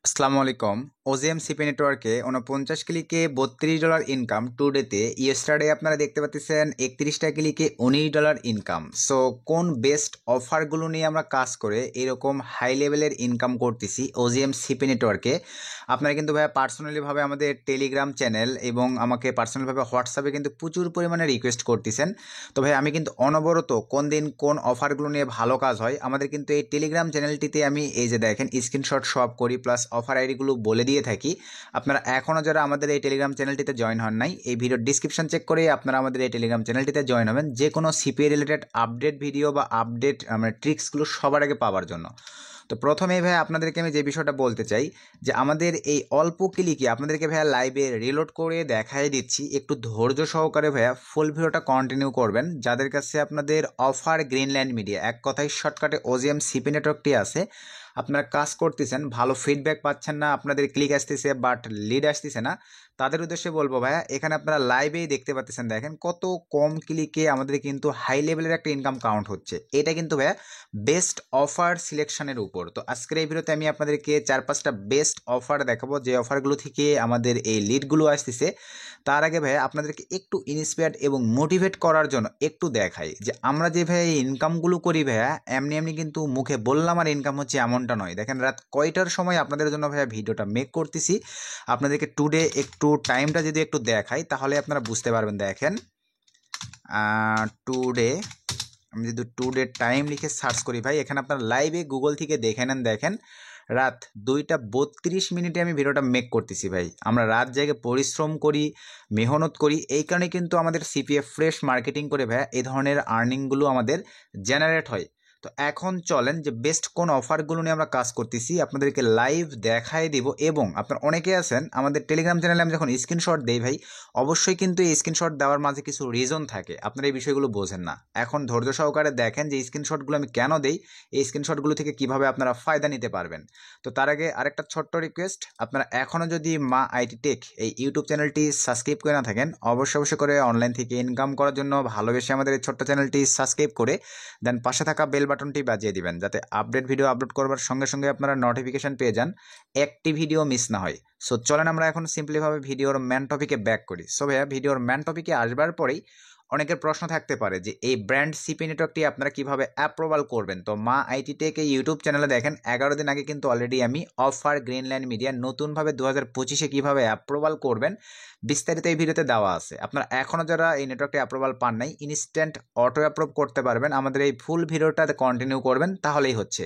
আসসালামু আলাইকুম। ওজিএম সিপি নেটওয়ার্কে 49 ক্লিকে $32 ইনকাম টুডেতে। ইয়েস্টারডে আপনারা দেখতে পাচ্ছেন 31টা ক্লিকে $19 ইনকাম। সো কোন বেস্ট অফারগুলো নিয়ে আমরা কাজ করে এরকম হাই লেভেলের ইনকাম করতেছি ওজিএম সিপি নেটওয়ার্কে। আপনারা কিন্তু ভাইয়া পার্সোনালিভাবে আমাদের টেলিগ্রাম চ্যানেল এবং আমাকে পার্সোনালিভাবে হোয়াটসঅ্যাপে কিন্তু প্রচুর পরিমাণে রিকোয়েস্ট করতেছেন। তো ভাই আমি কিন্তু অনবরত কোন দিন কোন অফারগুলো নিয়ে ভালো কাজ হয় আমাদের কিন্তু এই টেলিগ্রাম চ্যানেলটিতে আমি এই যে দেখেন স্ক্রিনশট সব করি প্লাস অফার আইডিগুলো বলে দিয়ে থাকি। আপনারা এখনও যারা আমাদের এই টেলিগ্রাম চ্যানেলটিতে জয়েন হন নাই, এই ভিডিওর ডিসক্রিপশন চেক করে আপনারা আমাদের এই টেলিগ্রাম চ্যানেলটিতে জয়েন হবেন যে কোনো সিপিএ রিলেটেড আপডেট ভিডিও বা আপডেট মানে ট্রিক্সগুলো সবার আগে পাওয়ার জন্য। তো প্রথমেই ভাই আপনাদেরকে আমি যে বিষয়টা বলতে চাই যে আমাদের এই অল্প ক্লিকে আপনাদেরকে ভাইয়া লাইভে রিলোড করে দেখাই দিচ্ছি, একটু ধৈর্য সহকারে ভাইয়া ফুল ভিডিওটা কন্টিনিউ করবেন। যাদের কাছে আপনাদের অফার গ্রিনল্যান্ড মিডিয়া, এক কথায় শর্টকাটে ওজিএম সিপি নেটওয়ার্কটি আছে, আপনারা কাজ করতেছেন, ভালো ফিডব্যাক পাচ্ছেন না, আপনাদের ক্লিক আসতেছে বাট লিড আসতেছে না, তাদের উদ্দেশ্যে বলবো ভাইয়া এখানে আপনারা লাইভেই দেখতে পাচ্ছেন, দেখেন কত কম ক্লিকে আমাদের কিন্তু হাই লেভেলের একটা ইনকাম কাউন্ট হচ্ছে। এটা কিন্তু ভাইয়া বেস্ট অফার সিলেকশনের উপর। তো আজকের এই ভিডিওতে আমি আপনাদেরকে 4-5টা বেস্ট অফার দেখাবো যে অফারগুলো থেকে আমাদের এই লিডগুলো আসতেছে। তার আগে ভাইয়া আপনাদেরকে একটু ইন্সপায়ার্ড এবং মোটিভেট করার জন্য একটু দেখাই যে আমরা যে ভাইয়া এই ইনকামগুলো করি ভাইয়া এমনি এমনি কিন্তু মুখে বললাম আর ইনকাম হচ্ছে এমনটা নয়। দেখেন রাত কয়টার সময় আপনাদের জন্য ভাইয়া ভিডিওটা মেক করতেছি, আপনাদেরকে টুডে একটু টাইমটা যদি একটু দেখাই তাহলে আপনারা বুঝতে পারবেন। দেখেন টুডে, আমি যদি টুডে টাইম লিখে সার্চ করি ভাই, এখানে আপনার লাইভে গুগল থেকে দেখে নেন, দেখেন রাত 2:32 আমি ভিডিওটা মেক করতেছি। ভাই আমরা রাত জায়গায় পরিশ্রম করি, মেহনত করি, এই কারণে কিন্তু আমাদের সিপিএফ ফ্রেশ মার্কেটিং করে ভাইয়া এই ধরনের আর্নিংগুলো আমাদের জেনারেট হয়। তো এখন চলেন যে বেস্ট কোন অফারগুলো নিয়ে আমরা কাজ করতেছি আপনাদেরকে লাইভ দেখাই দিব। এবং আপনার অনেকে আছেন আমাদের টেলিগ্রাম চ্যানেলে আমি যখন স্ক্রিনশট দেই ভাই, অবশ্যই কিন্তু এই স্ক্রিনশট দেওয়ার মাঝে কিছু রিজন থাকে, আপনারা এই বিষয়গুলো বোঝেন না। এখন ধৈর্য সহকারে দেখেন যে স্ক্রিনশটগুলো আমি কেন দেই, এই স্ক্রিনশটগুলো থেকে কিভাবে আপনারা ফায়দা নিতে পারবেন। তো তার আগে আরেকটা ছোট্ট রিকোয়েস্ট, আপনারা এখনও যদি মা আইটি টেক এই ইউটিউব চ্যানেলটি সাবস্ক্রাইব করে না থাকেন, অবশ্যই করে অনলাইন থেকে ইনকাম করার জন্য ভালোবেসে আমাদের এই ছোট্ট চ্যানেলটি সাবস্ক্রাইব করে দেন পাশে থাকা বেল বাটনটি বাজিয়ে দিবেন, যাতে আপডেট ভিডিও আপলোড করবার সঙ্গে সঙ্গে আপনারা নোটিফিকেশন পেয়ে যান, একটি ভিডিও মিস না হয়। সো চলেন আমরা এখন সিম্পলিভাবে ভিডিওর ম্যান টপিকে ব্যাক করি। সো ভাইয়া ভিডিওর ম্যান টপিকে আসবার পরেই অনেকের প্রশ্ন থাকতে পারে যে এই ব্র্যান্ড সিপি নেটওয়ার্কটি আপনারা কিভাবে অ্যাপ্রুভাল করবেন। তো মা আইটি টেক এই ইউটিউব চ্যানেলে দেখেন 11 দিন আগে কিন্তু অলরেডি আমি অফার গ্রিনল্যান্ড মিডিয়া নতুনভাবে 2025-এ কীভাবে অ্যাপ্রুভাল করবেন বিস্তারিত এই ভিডিওতে দেওয়া আছে। আপনারা এখনও যারা এই নেটওয়ার্কটি অ্যাপ্রুভাল পান নাই, ইনস্ট্যান্ট অটো অ্যাপ্রুভ করতে পারবেন, আমাদের এই ফুল ভিডিওটাতে কন্টিনিউ করবেন তাহলেই হচ্ছে।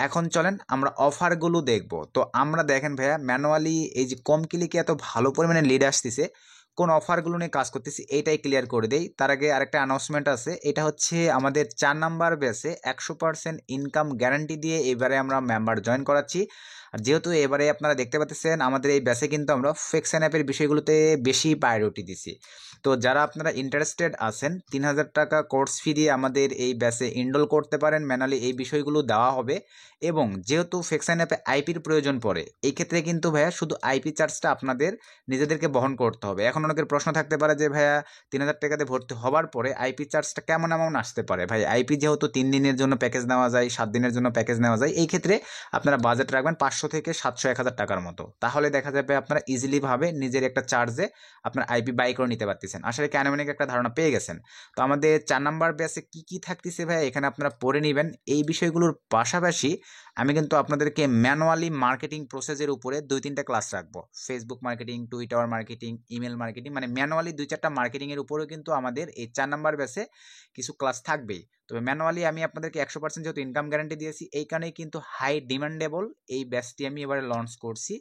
এখন চলেন আমরা অফারগুলো দেখব। তো আমরা দেখেন ভাইয়া ম্যানুয়ালি এই যে কম ক্লিকে এত ভালো পরিমাণে লিড আসতেছে, কোন অফারগুলো নিয়ে কাজ করতেছি এইটাই ক্লিয়ার করে দেই। তার আগে আরেকটা অ্যানাউন্সমেন্ট আছে, এটা হচ্ছে আমাদের 4 নাম্বার ব্যাচে 100% ইনকাম গ্যারান্টি দিয়ে এবারে আমরা মেম্বার জয়েন করাচ্ছি। আর যেহেতু এবারে আপনারা দেখতে পাচ্ছেন আমাদের এই ব্যাচে কিন্তু আমরা ফিক্সন অ্যাপের বিষয়গুলোতে বেশি প্রায়োরিটি দিছি। তো যারা আপনারা ইন্টারেস্টেড আছেন 3000 টাকা কোর্স ফি দিয়ে আমাদের এই ব্যাচে এনরোল করতে পারেন, ম্যানুয়ালি এই বিষয়গুলো দেওয়া হবে। এবং যেহেতু ফিক্সন অ্যাপে আইপির প্রয়োজন পড়ে, এই ক্ষেত্রে কিন্তু ভাইয়া শুধু আইপি চার্জটা আপনাদের নিজেদেরকে বহন করতে হবে। এখন অনেকের প্রশ্ন থাকতে পারে যে ভাইয়া 3000 টাকাতে ভর্তি হওয়ার পরে আইপি চার্জটা কেমন অ্যামাউন্ট আসতে পারে। ভাই আইপি যেহেতু 3 দিনের জন্য প্যাকেজ নেওয়া যায়, 7 দিনের জন্য প্যাকেজ নেওয়া যায়, এই ক্ষেত্রে আপনারা বাজেট রাখবেন 500 থেকে 700-1000 টাকার মতো, তাহলে দেখা যাবে আপনারা ইজিলি ভাবে নিজের একটা চার্জে আপনার আইপি বাই করে নিতে পারতেছেন। আসলে ক্যানোমেনিক একটা ধারণা পেয়ে গেছেন। তো আমাদের 4 নাম্বার ব্যাচে কি কি থাকতেছে ভাই এখানে আপনারা পড়ে নেবেন। এই বিষয়গুলোর পাশাপাশি আমি কিন্তু আপনাদেরকে ম্যানুয়ালি মার্কেটিং প্রসেসের উপরে 2-3টা ক্লাস রাখবো। Facebook marketing, Twitter marketing, email marketing, মানে ম্যানুয়ালি 2-4টা মার্কেটিংয়ের উপরেও কিন্তু আমাদের এই 4 নাম্বার ব্যাচে কিছু ক্লাস থাকবেই। তবে ম্যানুয়ালি আমি আপনাদেরকে 100% যেহেতু ইনকাম গ্যারান্টি দিয়েছি, এই কারণেই কিন্তু হাই ডিমান্ডেবল এই ব্যাচটি আমি এবারে লঞ্চ করছি।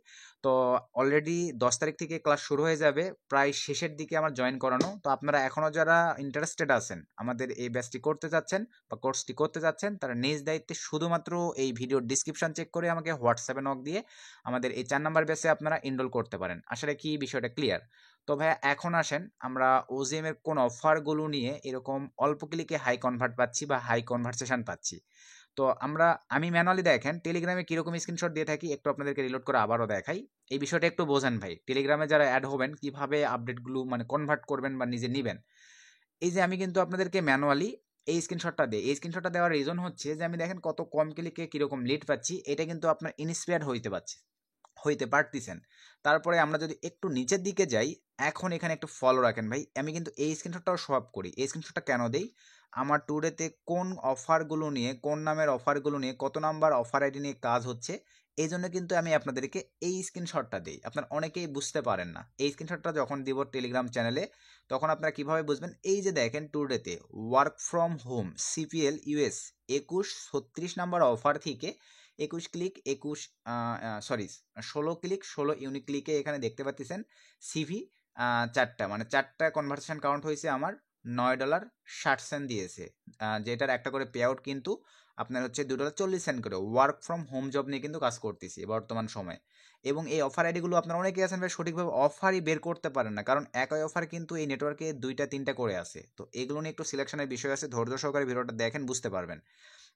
তো অলরেডি 10 তারিখ থেকে ক্লাস শুরু হয়ে যাবে, প্রায় শেষের দিকে আমার জয়েন করানো। তো আপনারা এখনও যারা ইন্টারেস্টেড আছেন আমাদের এই ব্যাচটি করতে চাচ্ছেন বা কোর্সটি করতে চাচ্ছেন, তারা নিজ দায়িত্বে শুধুমাত্র এই ভিডিওর ডিসক্রিপশন চেক করে আমাকে হোয়াটসঅ্যাপে নক দিয়ে আমাদের এই 4 নাম্বার ব্যাচে আপনারা এনরোল করতে পারেন। আসলে কি বিষয়টা ক্লিয়ার? তো ভাইয়া এখন আসেন আমরা ওজিএম এর কোন অফারগুলো নিয়ে এরকম অল্প ক্লিকে হাই কনভার্ট পাচ্ছি বা হাই কনভার্সেশন পাচ্ছি। তো আমি ম্যানুয়ালি দেখেন টেলিগ্রামে কিরকম স্ক্রিনশট দিয়ে থাকি একটু আপনাদেরকে রিলোড করে আবারও দেখাই, এই বিষয়টা একটু বোঝেন ভাই। টেলিগ্রামে যারা অ্যাড হবেন কিভাবে আপডেটগুলো মানে কনভার্ট করবেন বা নিজে নেবেন। এই যে আমি কিন্তু আপনাদেরকে ম্যানুয়ালি এই স্ক্রিনশটটা দিই, এই স্ক্রিনশটটা দেওয়ার রিজন হচ্ছে যে আমি দেখেন কত কম ক্লিকে কিরকম লিড পাচ্ছি, এটা কিন্তু আপনার ইন্সপায়ার্ড হইতে পারতেছেন। তারপরে আমরা যদি একটু নিচের দিকে যাই, এখন এখানে একটু ফলো রাখেন ভাই, আমি কিন্তু এই স্ক্রিনশটটাও শো আপ করি। এই স্ক্রিনশটটা কেন দেই, আমার টুডেতে কোন অফারগুলো নিয়ে, কোন নামের অফারগুলো নিয়ে, কত নাম্বার অফার আইডি নিয়ে কাজ হচ্ছে, এই জন্য কিন্তু আমি আপনাদেরকে এই স্ক্রিনশটটা দিই। আপনারা অনেকেই বুঝতে পারেন না। এই স্ক্রিনশটটা যখন দিব টেলিগ্রাম চ্যানেলে, তখন আপনারা কিভাবে বুঝবেন, এই যে দেখেন টুডেতে work from home CPL US 21-36 number offer থেকে 21 ক্লিক 16 ক্লিক 16 ইউনিক ক্লিকে এখানে দেখতে পাচ্ছেন সিভি 4টা, মানে 4টা কনভার্সেশন কাউন্ট হয়েছে আমার $9.60 দিয়েছে, যেটার একটা করে পে আউট কিন্তু আপনার হচ্ছে $2.40 করে। ওয়ার্ক ফ্রম হোম জব নিয়ে কিন্তু কাজ করতেছি বর্তমান সময়ে। এবং এই অফার আইডিগুলো আপনারা অনেকেই আছেন ভাই সঠিকভাবে অফারই বের করতে পারেন না, কারণ একই অফার কিন্তু এই নেটওয়ার্কে 2-3টা করে আছে। তো এগুলো নিয়ে একটু সিলেকশনের বিষয় আছে, ধৈর্য সহকারে ভিডিওটা দেখেন, বুঝতে পারবেন।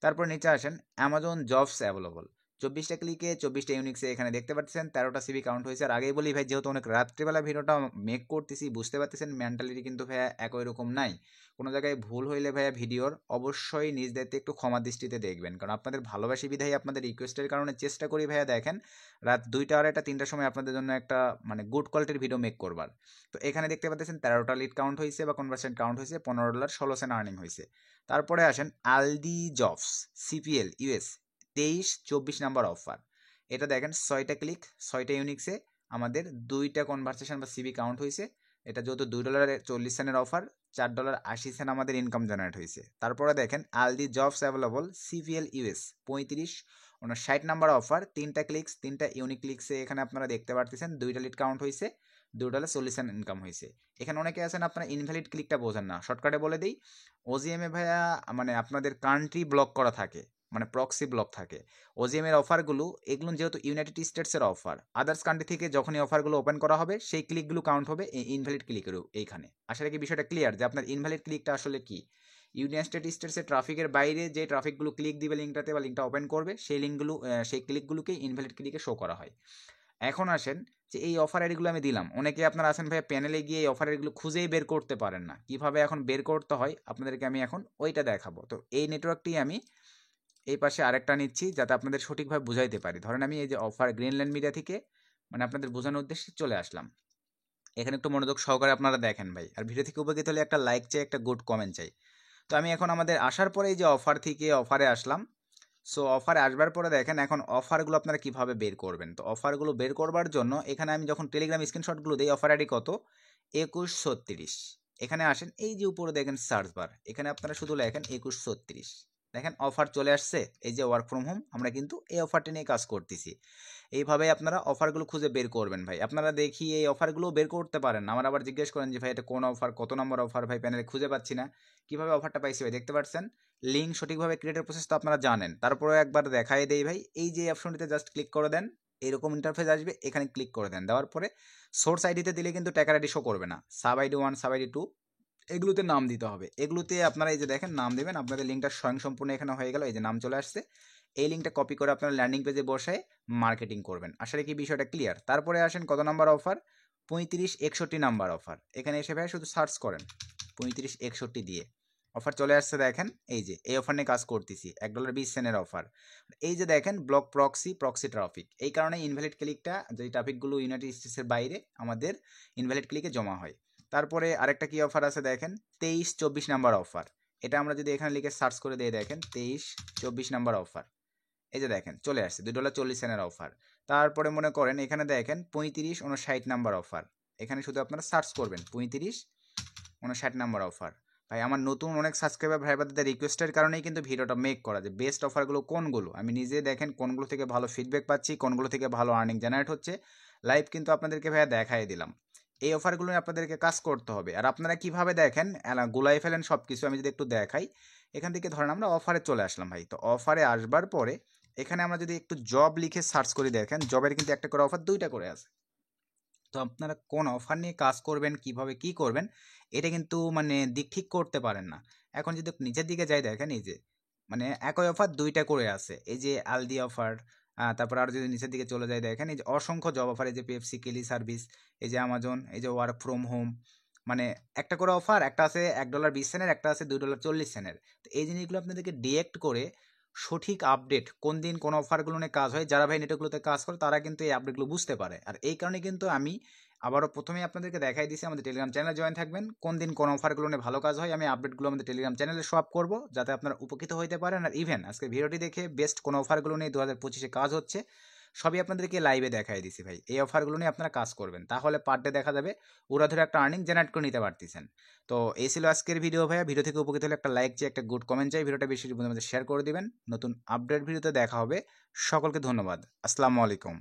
তারপর নিচে আসেন, অ্যামাজন জবস অ্যাভেলেবল 24টা ক্লিকে 24টা ইউনিক্সে এখানে দেখতে পাচ্ছেন 13টা সিভি কাউন্ট হয়েছে। আর আগেই বলি ভাই, যেহেতু অনেক রাত্রিবেলা ভিডিওটা মেক করতেছি, বুঝতে পারতেছেন মেন্টালিটি কিন্তু ভাইয়া একই রকম নাই। কোনো জায়গায় ভুল হইলে ভাইয়া ভিডিওর অবশ্যই নিজ দায়িত্বে একটু ক্ষমা দৃষ্টিতে দেখবেন, কারণ আপনাদের ভালোবাসি বিধায়, আপনাদের রিকোয়েস্টের কারণে চেষ্টা করি ভাইয়া দেখেন রাত 2টা 2:30-3টার সময় আপনাদের জন্য একটা মানে গুড কোয়ালিটির ভিডিও মেক করবার। তো এখানে দেখতে পাচ্ছেন 13টা লিড কাউন্ট হয়েছে বা কনভার্সন কাউন্ট হয়েছে, $15.16 আর্নিং হয়েছে। তারপরে আসেন Aldi jobs CPL US 23-24 number offer. এটা দেখেন 6টা ক্লিক 6টা ইউনিক্সে আমাদের 2টা কনভার্সেশন বা সিবি কাউন্ট হয়েছে। এটা যেহেতু $2.40 অফার, $4.80 আমাদের ইনকাম জেনারেট হয়েছে। তারপরে দেখেন Aldi jobs available CPL US 35-59 number offer, 3টা ক্লিকস 3টা ইউনিক ক্লিক্সে এখানে আপনারা দেখতে পারতেছেন 2টা লিড কাউন্ট হয়েছে, $2.40 ইনকাম হয়েছে। এখানে অনেকে আছেন আপনারা ইনভ্যালিড ক্লিকটা বোঝেন না, শর্টকাটে বলে দিই, ওজিএমএ ভাইয়া মানে আপনাদের কান্ট্রি ব্লক করা থাকে, মানে প্রক্সি ব্লক থাকে। ওজিএম এর অফারগুলো এগুলো যেহেতু ইউনাইটেড স্টেটসের অফার, আদার্স কান্ট্রি থেকে যখনই অফারগুলো ওপেন করা হবে সেই ক্লিকগুলো কাউন্ট হবে এই ইনভ্যালিড ক্লিকেরও। এইখানে আসলে কি বিষয়টা ক্লিয়ার যে আপনার ইনভ্যালিড ক্লিকটা আসলে কি, ইউনাইটেড স্টেটসের ট্রাফিকের বাইরে যে ট্রাফিকগুলো ক্লিক দিবে লিঙ্কটাতে বা লিঙ্কটা ওপেন করবে, সেই লিঙ্কগুলো সেই ক্লিকগুলোকে ইনভ্যালিড ক্লিকে শো করা হয়। এখন আসেন যে এই অফার আইডিগুলো আমি দিলাম, অনেকে আপনারা আছেন ভাই প্যানেলে গিয়ে এই অফার আইডিগুলো খুঁজেই বের করতে পারেন না, কিভাবে এখন বের করতে হয় আপনাদেরকে আমি এখন ওইটা দেখাবো। তো এই নেটওয়ার্কটি আমি এই পাশে আরেকটা নিচ্ছি যাতে আপনাদের সঠিকভাবে বুঝাইতে পারি। ধরেন আমি এই যে অফার গ্রিনল্যান্ড মিডিয়া থেকে মানে আপনাদের বোঝানোর উদ্দেশ্যে চলে আসলাম। এখানে একটু মনোযোগ সহকারে আপনারা দেখেন ভাই, আর ভিডিও থেকে উপকৃত হলে একটা লাইক চাই, একটা গুড কমেন্ট চাই। তো আমি এখন আমাদের আসার পরে এই যে অফার থেকে অফারে আসলাম। সো অফারে আসবার পরে দেখেন এখন অফারগুলো আপনারা কিভাবে বের করবেন। তো অফারগুলো বের করবার জন্য এখানে আমি যখন টেলিগ্রাম স্ক্রিনশটগুলো দিই, অফার আইডি কত 2136, এখানে আসেন এই যে উপরে দেখেন সার্চ বার, এখানে আপনারা শুধু লেখেন 2136, দেখেন অফার চলে আসছে। এই যে ওয়ার্ক ফ্রম হোম, আমরা কিন্তু এই অফারটি নিয়ে কাজ করতেছি। এইভাবে আপনারা অফারগুলো খুঁজে বের করবেন ভাই। আপনারা দেখি এই অফারগুলো বের করতে পারেন না, আমার আবার জিজ্ঞেস করেন যে ভাই এটা কোন অফার, কত নম্বর অফার, ভাই প্যানেলে খুঁজে পাচ্ছি না। কিভাবে অফারটা পাইছি ভাই, দেখতে পাচ্ছেন লিঙ্ক সঠিকভাবে ক্রিয়েটের প্রসেস তো আপনারা জানেন, তারপরে একবার দেখাই দেই ভাই। এই যে অপশনটিতে জাস্ট ক্লিক করে দেন, এরকম ইন্টারফেস আসবে, এখানে ক্লিক করে দেন। দেওয়ার পরে সোর্স আইডিতে দিলে কিন্তু ট্যাকার আইডি শো করবে না, সাব আইডি 1 সাব আইডি 2 এগুলোতে নাম দিতে হবে। এগুলোতে আপনারা এই যে দেখেন নাম দেবেন, আপনাদের লিঙ্কটা স্বয়ংসম্পূর্ণ এখানে হয়ে গেল, এই যে নাম চলে আসছে। এই লিঙ্কটা কপি করে আপনারা ল্যান্ডিং পেজে বসায় মার্কেটিং করবেন। আসলে কি বিষয়টা ক্লিয়ার? তারপরে আসেন কত নাম্বার অফার, 35-61 নাম্বার অফার। এখানে এসে ভাই শুধু সার্চ করেন 35-61 দিয়ে অফার চলে আসছে। দেখেন এই যে এই অফার নিয়ে কাজ করতেছি, $1.20 অফার। এই যে দেখেন ব্লক প্রক্সি ট্রাফিক, এই কারণে ইনভ্যালিড ক্লিকটা, যে ট্রাফিকগুলো ইউনাইটেড স্টেটসের বাইরে আমাদের ইনভ্যালিড ক্লিকে জমা হয়। তারপরে আরেকটা কি অফার আছে দেখেন 23-24 নাম্বার অফার। এটা আমরা যদি এখানে লিখে সার্চ করে দিয়ে দেখেন 23-24 নাম্বার অফার, এই যে দেখেন চলে আসছে $2.40 অফার। তারপরে মনে করেন এখানে দেখেন 35-59 নাম্বার অফার, এখানে শুধু আপনারা সার্চ করবেন 35-59 নাম্বার অফার। ভাই আমার নতুন অনেক সাবস্ক্রাইবার ভাই বোনদের রিকোয়েস্টের কারণেই কিন্তু ভিডিওটা মেক করা, যে বেস্ট অফারগুলো কোনগুলো, আমি নিজে দেখেন কোনগুলো থেকে ভালো ফিডব্যাক পাচ্ছি, কোনগুলো থেকে ভালো আর্নিং জেনারেট হচ্ছে, লাইভ কিন্তু আপনাদেরকে ভাইয়া দেখাই দিলাম। এই অফারগুলো আপনাদেরকে কাজ করতে হবে। আর আপনারা কিভাবে দেখেন গুলাই ফেলেন সব কিছু, আমি যদি একটু দেখাই। এখান থেকে ধরেন আমরা অফারে চলে আসলাম ভাই, তো অফারে আসবার পরে এখানে আমরা যদি একটু জব লিখে সার্চ করি, দেখেন জবের কিন্তু একটা করে অফার, 2টা করে আছে। তো আপনারা কোন অফার নিয়ে কাজ করবেন, কিভাবে কি করবেন, এটা কিন্তু মানে দিক ঠিক করতে পারেন না। এখন যদি নিচের দিকে যাই দেখেন এই যে মানে একই অফার 2টা করে আছে, এই যে আলদি অফার। তারপর আরও যদি নিচের দিকে চলে যায় দেখেন এই যে অসংখ্য জব অফার, এই যে পেপসি, কেলি সার্ভিস, এই যে আমাজন, এই যে ওয়ার্ক ফ্রম হোম, মানে একটা করে অফার, একটা আছে $1.20, একটা আছে $2.40। তো এই জিনিসগুলো আপনাদেরকে ডিরেক্ট করে সঠিক আপডেট কোন দিন কোন অফারগুলো নিয়ে কাজ হয়, যারা ভাই নেটওয়ার্কগুলোতে কাজ করে তারা কিন্তু এই আপডেটগুলো বুঝতে পারে। আর এই কারণে কিন্তু আমি আবারও প্রথমেই আপনাদেরকে দেখাই দিয়েছি, আমাদের টেলিগ্রাম চ্যানেলে জয়েন থাকবেন, কোন দিন কোন অফারগুলো নিয়ে ভালো কাজ হয় আমি আপডেটগুলো আমাদের টেলিগ্রাম চ্যানেলে শো আপ করবো, যাতে আপনারা উপকৃত হতে পারেন। আর ইভেন আজকে ভিডিওটি দেখে বেস্ট কোন অফারগুলো নিয়ে 2025-এ কাজ হচ্ছে সবই আপনাদেরকে লাইভে দেখাই দিছি ভাই। এই অফারগুলো নিয়ে আপনারা কাজ করবেন, তাহলে পার ডে দেখা যাবে ওরা ধরে একটা আর্নিং জেনারেট করে নিতে পারতেছেন। তো এই ছিল আজকের ভিডিও ভাইয়া। ভিডিও থেকে উপকৃত হলে একটা লাইক চাই, একটা গুড কমেন্ট চাই, ভিডিওটা বেশি বন্ধুদের মধ্যে শেয়ার করে দিবেন। নতুন আপডেট ভিডিওতে দেখা হবে। সকলকে ধন্যবাদ। আসসালামু আলাইকুম।